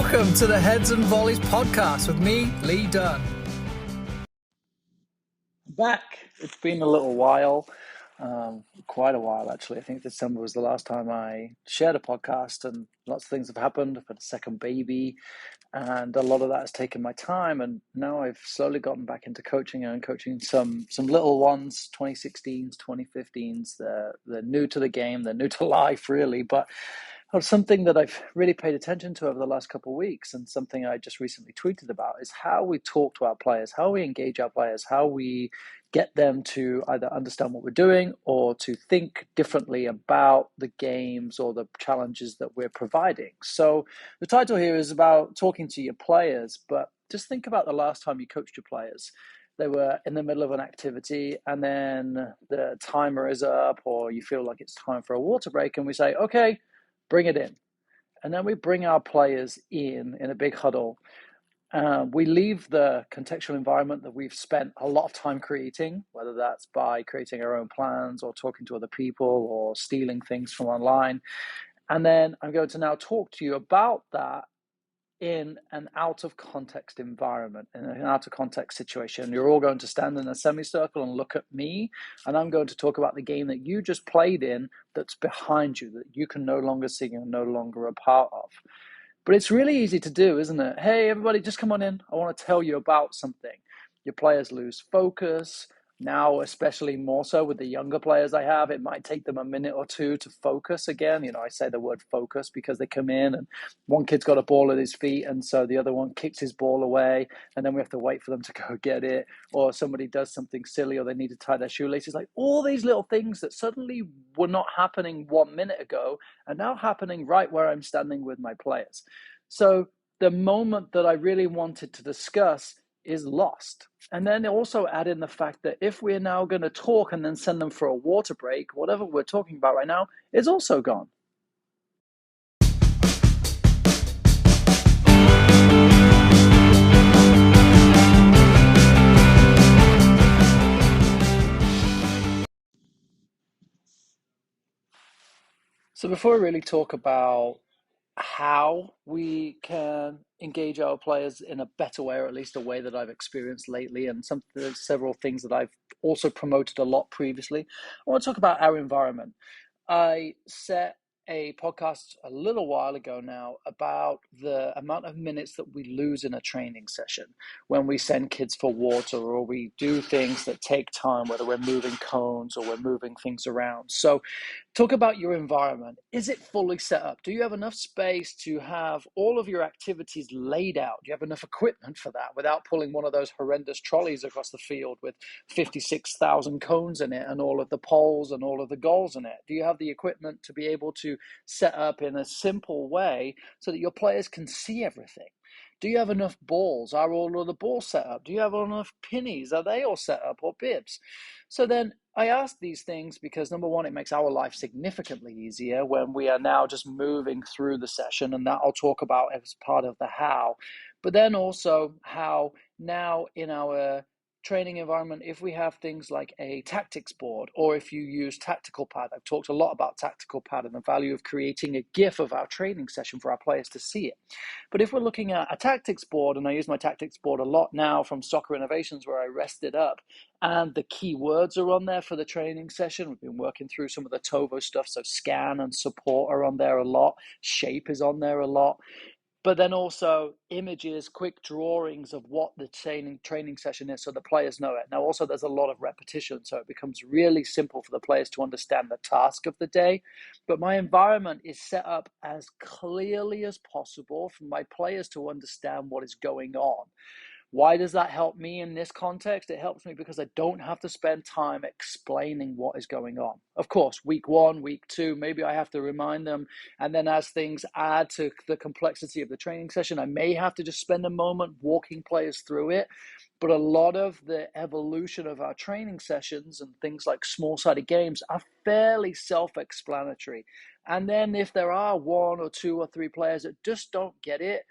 Welcome to the Heads and Volleys podcast with me, Lee Dunn. Back. It's been a little while, quite a while actually. I think December was the last time I shared a podcast, and lots of things have happened. I've had a second baby, and a lot of that has taken my time. And now I've slowly gotten back into coaching and coaching some little ones, 2016s, 2015s. They're new to the game, they're new to life, really, but something that I've really paid attention to over the last couple of weeks, and something I just recently tweeted about, is how we talk to our players, how we engage our players, how we get them to either understand what we're doing or to think differently about the games or the challenges that we're providing. So the title here is about talking to your players, but just think about the last time you coached your players. They were in the middle of an activity and then the timer is up, or you feel like it's time for a water break, and we say, okay, bring it in. And then we bring our players in a big huddle. We leave the contextual environment that we've spent a lot of time creating, whether that's by creating our own plans or talking to other people or stealing things from online. And then I'm going to now talk to you about that in an out of context environment, in an out of context situation. You're all going to stand in a semicircle and look at me, and I'm going to talk about the game that you just played in that's behind you, that you can no longer see and no longer a part of. But it's really easy to do, isn't it? Hey, everybody, just come on in. I want to tell you about something. Your players lose focus. Now, especially more so with the younger players I have, it might take them a minute or two to focus again. You know, I say the word focus because they come in and one kid's got a ball at his feet, and so the other one kicks his ball away, and then we have to wait for them to go get it, or somebody does something silly, or they need to tie their shoelaces. Like all these little things that suddenly were not happening 1 minute ago are now happening right where I'm standing with my players. So the moment that I really wanted to discuss is lost. And then also add in the fact that if we're now going to talk and then send them for a water break, whatever we're talking about right now is also gone. So before we really talk about how we can engage our players in a better way, or at least a way that I've experienced lately, and several things that I've also promoted a lot previously, I want to talk about our environment. I set a podcast a little while ago now about the amount of minutes that we lose in a training session when we send kids for water or we do things that take time, whether we're moving cones or we're moving things around. So talk about your environment. Is it fully set up? Do you have enough space to have all of your activities laid out? Do you have enough equipment for that without pulling one of those horrendous trolleys across the field with 56,000 cones in it and all of the poles and all of the goals in it? Do you have the equipment to be able to set up in a simple way so that your players can see everything? Do you have enough balls? Are all of the balls set up? Do you have enough pinnies? Are they all set up, or bibs? So then I ask these things because, number one, it makes our life significantly easier when we are now just moving through the session, and that I'll talk about as part of the how. But then also how now in our training environment, if we have things like a tactics board, or if you use tactical pad. I've talked a lot about tactical pad and the value of creating a GIF of our training session for our players to see it. But if we're looking at a tactics board, and I use my tactics board a lot now from Soccer Innovations where I rest it up, and the key words are on there for the training session. We've been working through some of the TOVO stuff, so scan and support are on there a lot. Shape is on there a lot. But then also images, quick drawings of what the training session is so the players know it. Now also there's a lot of repetition, so it becomes really simple for the players to understand the task of the day. But my environment is set up as clearly as possible for my players to understand what is going on. Why does that help me in this context? It helps me because I don't have to spend time explaining what is going on. Of course, week 1, week 2, maybe I have to remind them. And then as things add to the complexity of the training session, I may have to just spend a moment walking players through it. But a lot of the evolution of our training sessions and things like small-sided games are fairly self-explanatory. And then if there are 1 or 2 or 3 players that just don't get it,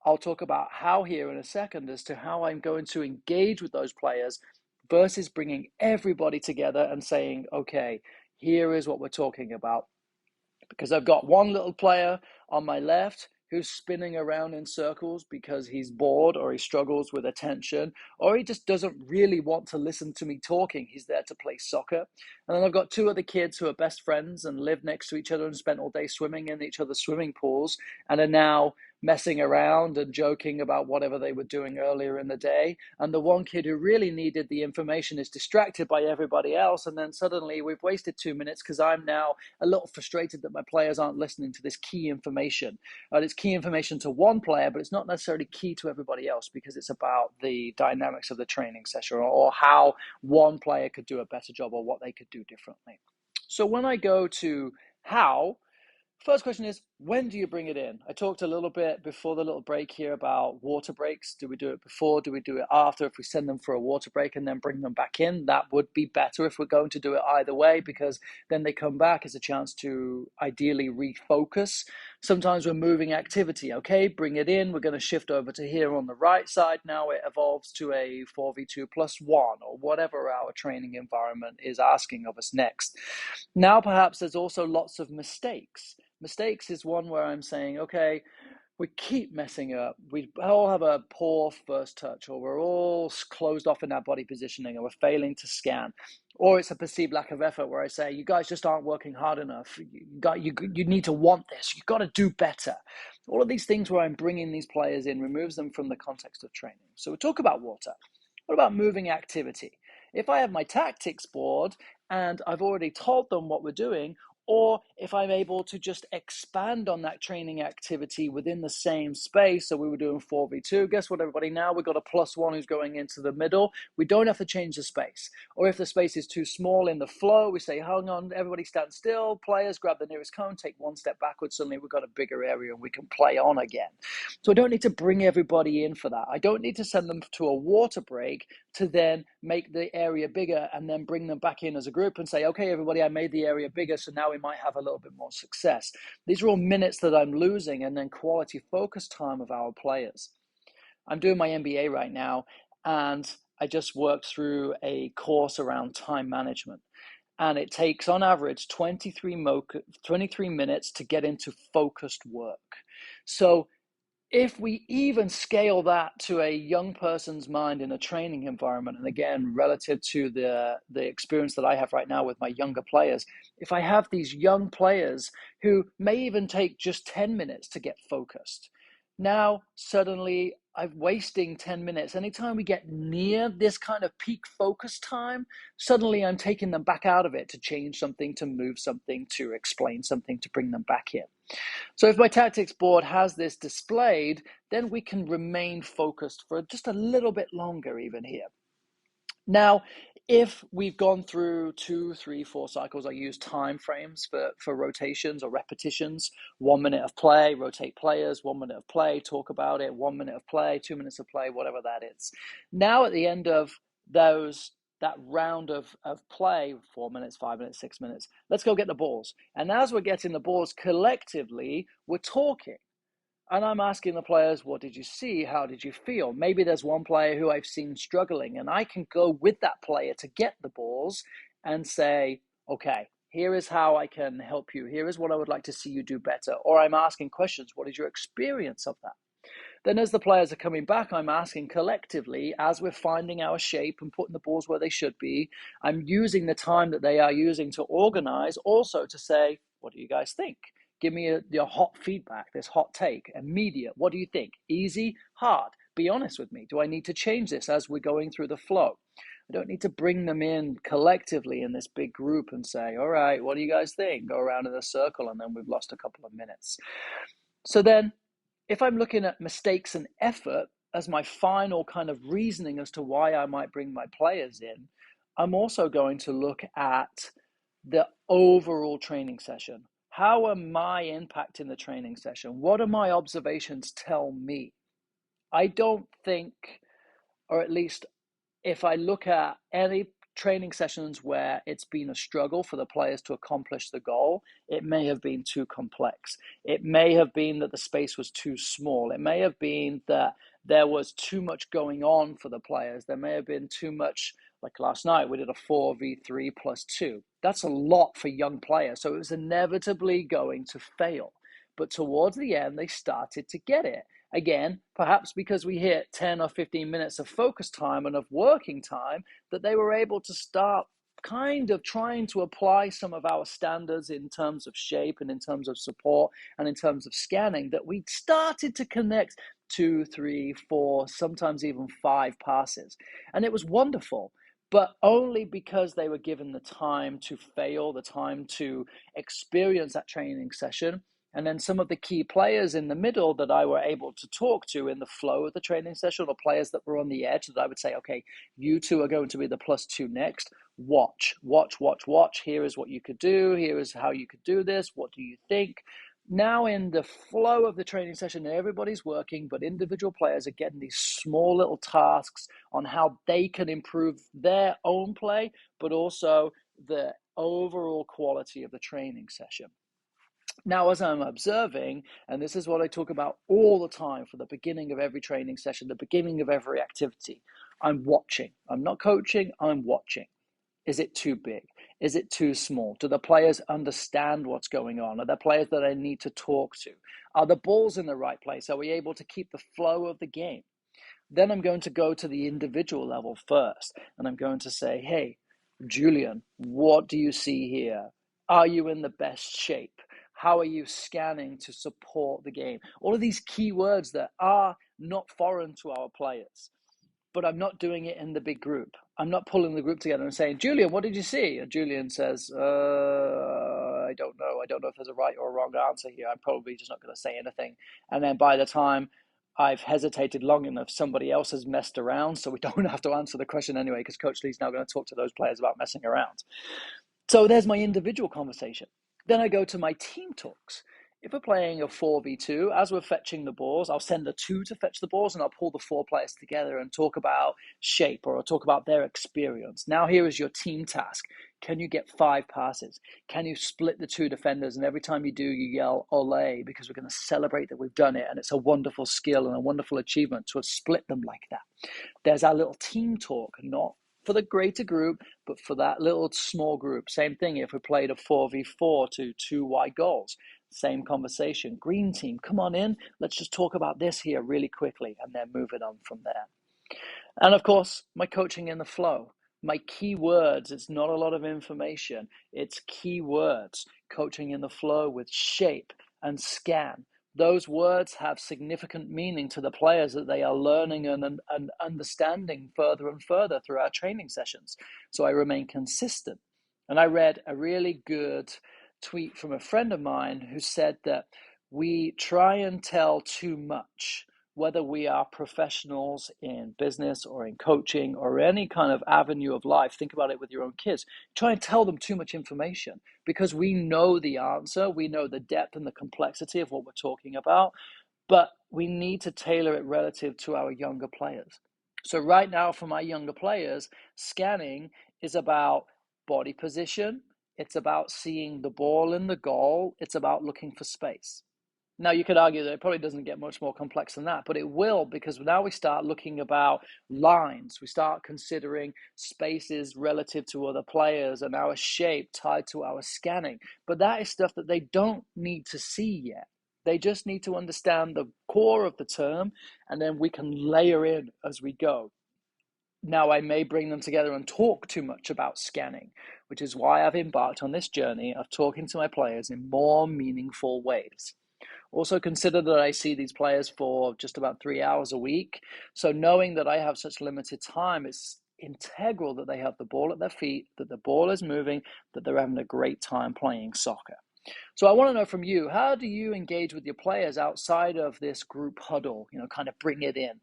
I'll talk about how here in a second as to how I'm going to engage with those players versus bringing everybody together and saying, okay, here is what we're talking about. Because I've got one little player on my left who's spinning around in circles because he's bored or he struggles with attention or he just doesn't really want to listen to me talking. He's there to play soccer. And then I've got two other kids who are best friends and live next to each other and spent all day swimming in each other's swimming pools and are now messing around and joking about whatever they were doing earlier in the day. And the one kid who really needed the information is distracted by everybody else. And then suddenly we've wasted 2 minutes because I'm now a little frustrated that my players aren't listening to this key information. It's key information to one player, but it's not necessarily key to everybody else because it's about the dynamics of the training session or how one player could do a better job or what they could do differently. So when I go to how, first question is, when do you bring it in? I talked a little bit before the little break here about water breaks. Do we do it before? Do we do it after? If we send them for a water break and then bring them back in, that would be better if we're going to do it either way, because then they come back as a chance to ideally refocus. Sometimes we're moving activity. Okay, bring it in. We're going to shift over to here on the right side. Now it evolves to a 4v2 plus 1 or whatever our training environment is asking of us next. Now perhaps there's also lots of mistakes. Mistakes is one where I'm saying, okay, we keep messing up. We all have a poor first touch, or we're all closed off in our body positioning, or we're failing to scan, or it's a perceived lack of effort where I say, you guys just aren't working hard enough. You need to want this. You've got to do better. All of these things where I'm bringing these players in removes them from the context of training. So we talk about water. What about moving activity? If I have my tactics board and I've already told them what we're doing, or if I'm able to just expand on that training activity within the same space. So we were doing 4v2. Guess what, everybody? Now we've got a +1 who's going into the middle. We don't have to change the space. Or if the space is too small in the flow, we say, hang on, everybody stand still. Players grab the nearest cone, take one step backwards. Suddenly we've got a bigger area and we can play on again. So I don't need to bring everybody in for that. I don't need to send them to a water break to then make the area bigger and then bring them back in as a group and say, okay, everybody, I made the area bigger, so now we might have a little bit more success. These are all minutes that I'm losing and then quality focus time of our players. I'm doing my MBA right now, and I just worked through a course around time management. And it takes, on average, 23 minutes to get into focused work. So if we even scale that to a young person's mind in a training environment, and again, relative to the experience that I have right now with my younger players, if I have these young players who may even take just 10 minutes to get focused, now suddenly I'm wasting 10 minutes. Anytime we get near this kind of peak focus time, suddenly I'm taking them back out of it to change something, to move something, to explain something, to bring them back in. So if my tactics board has this displayed, then we can remain focused for just a little bit longer even here. Now, if we've gone through 2, 3, 4 cycles, I use time frames for rotations or repetitions. 1 minute of play, rotate players, 1 minute of play, talk about it, 1 minute of play, 2 minutes of play, whatever that is. Now at the end of that round of play, 4 minutes, 5 minutes, 6 minutes, let's go get the balls. And as we're getting the balls collectively, we're talking. And I'm asking the players, what did you see? How did you feel? Maybe there's one player who I've seen struggling, and I can go with that player to get the balls and say, okay, here is how I can help you. Here is what I would like to see you do better. Or I'm asking questions. What is your experience of that? Then as the players are coming back, I'm asking collectively, as we're finding our shape and putting the balls where they should be, I'm using the time that they are using to organize also to say, what do you guys think? Give me your hot feedback, this hot take, immediate. What do you think? Easy, hard? Be honest with me. Do I need to change this as we're going through the flow? I don't need to bring them in collectively in this big group and say, all right, what do you guys think? Go around in a circle and then we've lost a couple of minutes. So then if I'm looking at mistakes and effort as my final kind of reasoning as to why I might bring my players in, I'm also going to look at the overall training session. How am I impacting the training session? What do my observations tell me? I don't think, or at least if I look at any training sessions where it's been a struggle for the players to accomplish the goal, it may have been too complex. It may have been that the space was too small. It may have been that there was too much going on for the players. There may have been too much, like last night, we did a 4v3 plus 2. That's a lot for young players. So it was inevitably going to fail. but towards the end, they started to get it. Again, perhaps because we hit 10 or 15 minutes of focus time and of working time, that they were able to start kind of trying to apply some of our standards in terms of shape and in terms of support and in terms of scanning, that we started to connect 2, 3, 4, sometimes even 5 passes. And it was wonderful, but only because they were given the time to fail, the time to experience that training session. And then some of the key players in the middle that I were able to talk to in the flow of the training session, or players that were on the edge, that I would say, okay, you two are going to be the +2 next. Watch, watch, watch, watch. Here is what you could do. Here is how you could do this. What do you think? Now in the flow of the training session, everybody's working, but individual players are getting these small little tasks on how they can improve their own play, but also the overall quality of the training session. Now, as I'm observing, and this is what I talk about all the time for the beginning of every training session, the beginning of every activity, I'm watching. I'm not coaching, I'm watching. Is it too big? Is it too small? Do the players understand what's going on? Are there players that I need to talk to? Are the balls in the right place? Are we able to keep the flow of the game? Then I'm going to go to the individual level first, and I'm going to say, hey, Julian, what do you see here? Are you in the best shape? How are you scanning to support the game? All of these key words that are not foreign to our players, but I'm not doing it in the big group. I'm not pulling the group together and saying, Julian, what did you see? And Julian says, I don't know. I don't know if there's a right or a wrong answer here. I'm probably just not going to say anything. And then by the time I've hesitated long enough, somebody else has messed around, so we don't have to answer the question anyway, because Coach Lee's now going to talk to those players about messing around. So there's my individual conversation. Then I go to my team talks. If we're playing a 4v2, as we're fetching the balls, I'll send a 2 to fetch the balls, and I'll pull the 4 players together and talk about shape, or I'll talk about their experience. Now here is your team task. Can you get 5 passes? Can you split the 2 defenders? And every time you do, you yell, ole, because we're going to celebrate that we've done it. And it's a wonderful skill and a wonderful achievement to have split them like that. There's our little team talk, not for the greater group, but for that little small group. Same thing if we played a 4v4 to 2 wide goals. Same conversation. Green team, come on in. Let's just talk about this here really quickly, and then move it on from there. And of course, my coaching in the flow. My key words, it's not a lot of information. It's key words. Coaching in the flow with shape and scan. Those words have significant meaning to the players that they are learning and understanding further and further through our training sessions. So I remain consistent. And I read a really good tweet from a friend of mine who said that we try and tell too much, whether we are professionals in business or in coaching or any kind of avenue of life. Think about it with your own kids. Try and tell them too much information because we know the answer. We know the depth and the complexity of what we're talking about, but we need to tailor it relative to our younger players. So right now for my younger players, scanning is about body position. It's about seeing the ball in the goal. It's about looking for space. Now, you could argue that it probably doesn't get much more complex than that, but it will, because now we start looking about lines. We start considering spaces relative to other players and our shape tied to our scanning. But that is stuff that they don't need to see yet. They just need to understand the core of the term, and then we can layer in as we go. Now, I may bring them together and talk too much about scanning, which is why I've embarked on this journey of talking to my players in more meaningful ways. Also consider that I see these players for just about 3 hours a week. So knowing that I have such limited time, it's integral that they have the ball at their feet, that the ball is moving, that they're having a great time playing soccer. So I want to know from you, how do you engage with your players outside of this group huddle, kind of bring it in?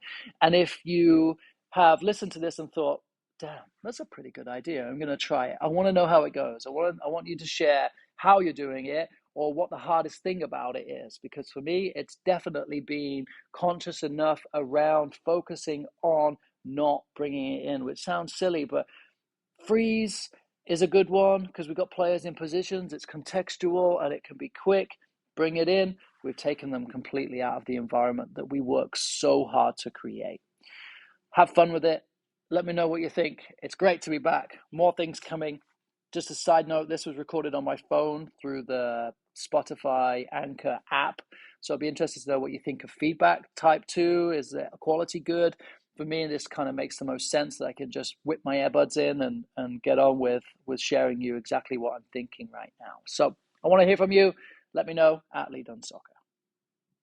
And if you have listened to this and thought, damn, that's a pretty good idea, I'm going to try it. I want to know how it goes. I want you to share how you're doing it, or what the hardest thing about it is. Because for me, it's definitely been conscious enough around focusing on not bringing it in, which sounds silly, but freeze is a good one because we've got players in positions, it's contextual and it can be quick. Bring it in. We've taken them completely out of the environment that we work so hard to create. Have fun with it. Let me know what you think. It's great to be back. More things coming. Just a side note, this was recorded on my phone through the Spotify, Anchor app. So I'd be interested to know what you think of feedback. Type 2, is the quality good? For me, this kind of makes the most sense that I can just whip my earbuds in and get on with sharing you exactly what I'm thinking right now. So I want to hear from you. Let me know at Lead on Soccer.